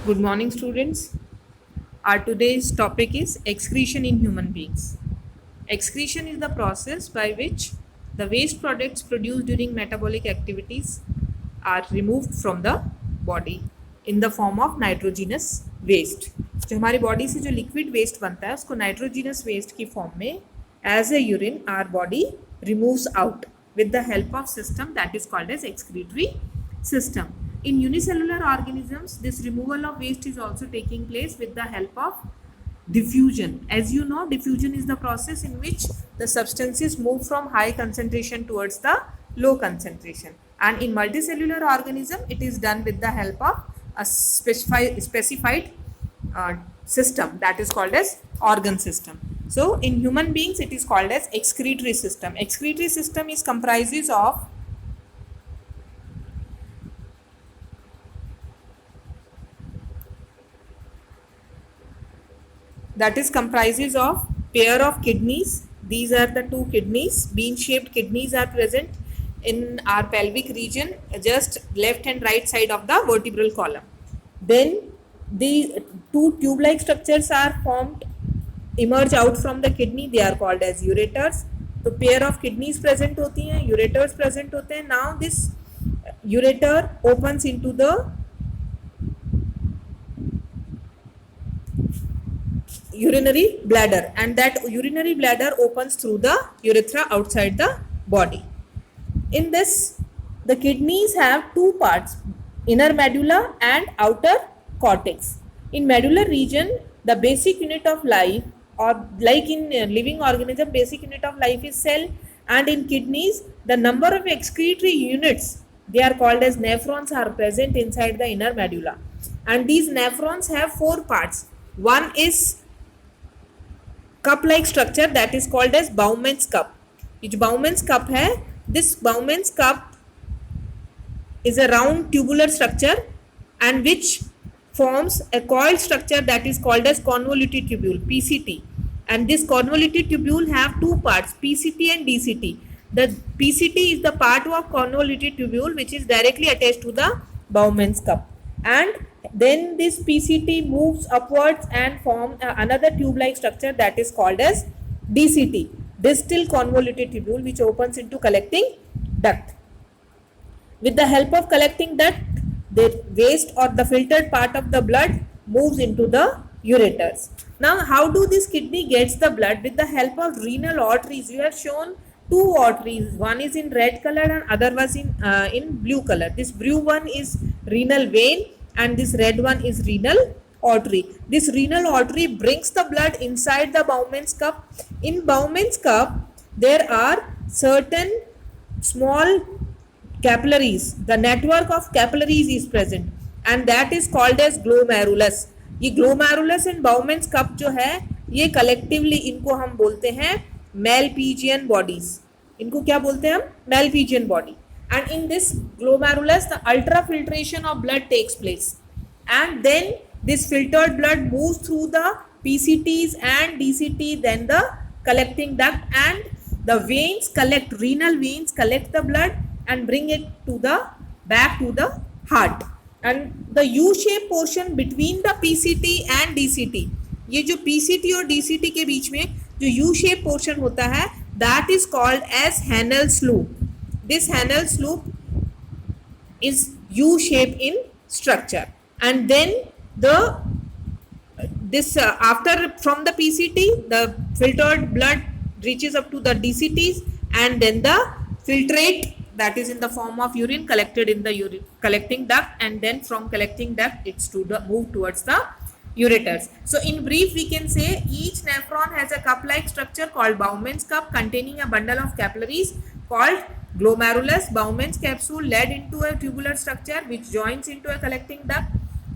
Good morning, students. Our today's topic is excretion in human beings. Excretion is the process by which the waste products produced during metabolic activities are removed from the body in the form of nitrogenous waste. जो हमारी body से जो liquid waste बनता है उसको nitrogenous waste की form में as a urine our body removes out with the help of system that is called as excretory system. In unicellular organisms, this removal of waste is also taking place with the help of diffusion. As you know, diffusion is the process in which the substances move from high concentration towards the low concentration. And in multicellular organism, it is done with the help of a specified system that is called as organ system. So in human beings it is called as excretory system. Excretory system is comprises of pair of kidneys. These are the two kidneys. Bean shaped kidneys are present in our pelvic region, just left and right side of the vertebral column. Then the two tube like structures are formed, emerge out from the kidney. They are called as ureters. तो pair of kidneys present होती हैं, ureters present होते हैं. Now this ureter opens into the urinary bladder, and that urinary bladder opens through the urethra outside the body. In this, the kidneys have two parts, inner medulla and outer cortex. In medullary region, the basic unit of life, or like in living organism, basic unit of life is cell, and in kidneys the number of excretory units, they are called as nephrons, are present inside the inner medulla, and these nephrons have four parts. One is cup like structure that is called as Bowman's cup. which Bowman's cup है, this Bowman's cup is a round tubular structure and which forms a coiled structure that is called as convoluted tubule, PCT. And this convoluted tubule have two parts, PCT and DCT. The PCT is the part of convoluted tubule which is directly attached to the Bowman's cup. And then this PCT moves upwards and form another tube-like structure that is called as DCT, distal convoluted tubule, which opens into collecting duct. With the help of collecting duct, the waste or the filtered part of the blood moves into the ureters. Now, how do this kidney gets the blood? With the help of renal arteries. You have shown two arteries. One is in red color and other was in blue color. This blue one is renal vein and this red one is renal artery. This renal artery brings the blood inside the Bowman's cup. In Bowman's cup, there are certain small capillaries. The network of capillaries is present and that is called as glomerulus. ये glomerulus and Bowman's cup जो है, ये collectively इनको हम बोलते हैं Malpighian bodies. इनको क्या बोलते हैं हम? Malpighian body. And in this glomerulus, the ultrafiltration of blood takes place. And then this filtered blood moves through the PCTs and DCT, then the collecting duct, and the veins collect, renal veins collect the blood and bring it to the back to the heart. And the U-shaped portion between the PCT and DCT, ये जो PCT और DCT के बीच में जो U-shaped portion होता है, that is called as Henel's loop. This Henel's loop is U-shaped in structure, and then after from the PCT, the filtered blood reaches up to the DCTs, and then the filtrate that is in the form of urine collected in the collecting duct, and then from collecting duct it's to the move towards the ureters. So in brief, we can say each nephron has a cup-like structure called Bowman's cup containing a bundle of capillaries called glomerulus. Bowman's capsule led into a tubular structure which joins into a collecting duct.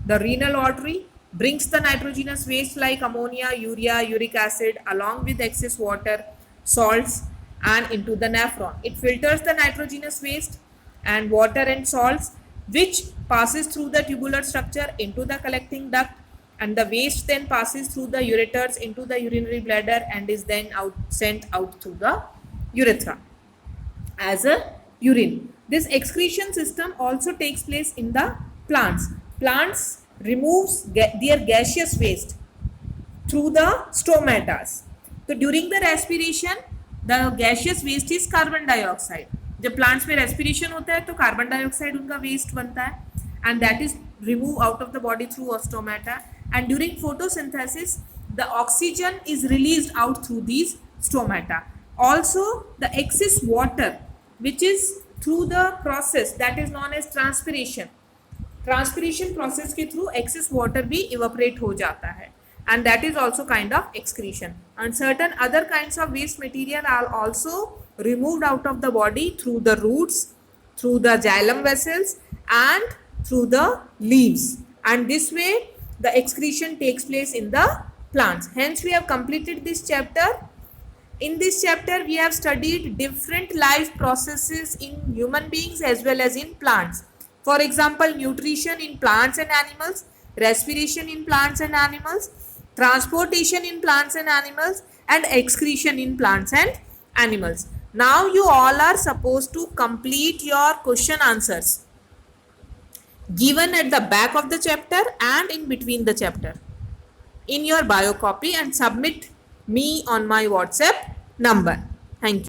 The renal artery brings the nitrogenous waste like ammonia, urea, uric acid along with excess water, salts, and into the nephron. It filters the nitrogenous waste and water and salts which passes through the tubular structure into the collecting duct, and the waste then passes through the ureters into the urinary bladder and is then sent out through the urethra as a urine. This excretion system also takes place in the plants. Plants removes their gaseous waste through the stomatas. तो during the respiration the gaseous waste is carbon dioxide. जब plants में respiration होता है तो carbon dioxide उनका waste बनता है and that is remove out of the body through stomata. And during photosynthesis the oxygen is released out through these stomata. Also the excess water which is through the process that is known as transpiration process के through excess water भी evaporate हो जाता है and that is also kind of excretion. And certain other kinds of waste material are also removed out of the body through the roots, through the xylem vessels and through the leaves, and this way the excretion takes place in the plants. Hence we have completed this chapter. In this chapter we have studied different life processes in human beings as well as in plants. For example, nutrition in plants and animals, respiration in plants and animals, transportation in plants and animals, and excretion in plants and animals. Now you all are supposed to complete your question answers given at the back of the chapter and in between the chapter in your bio copy and submit me on my WhatsApp number. Thank you.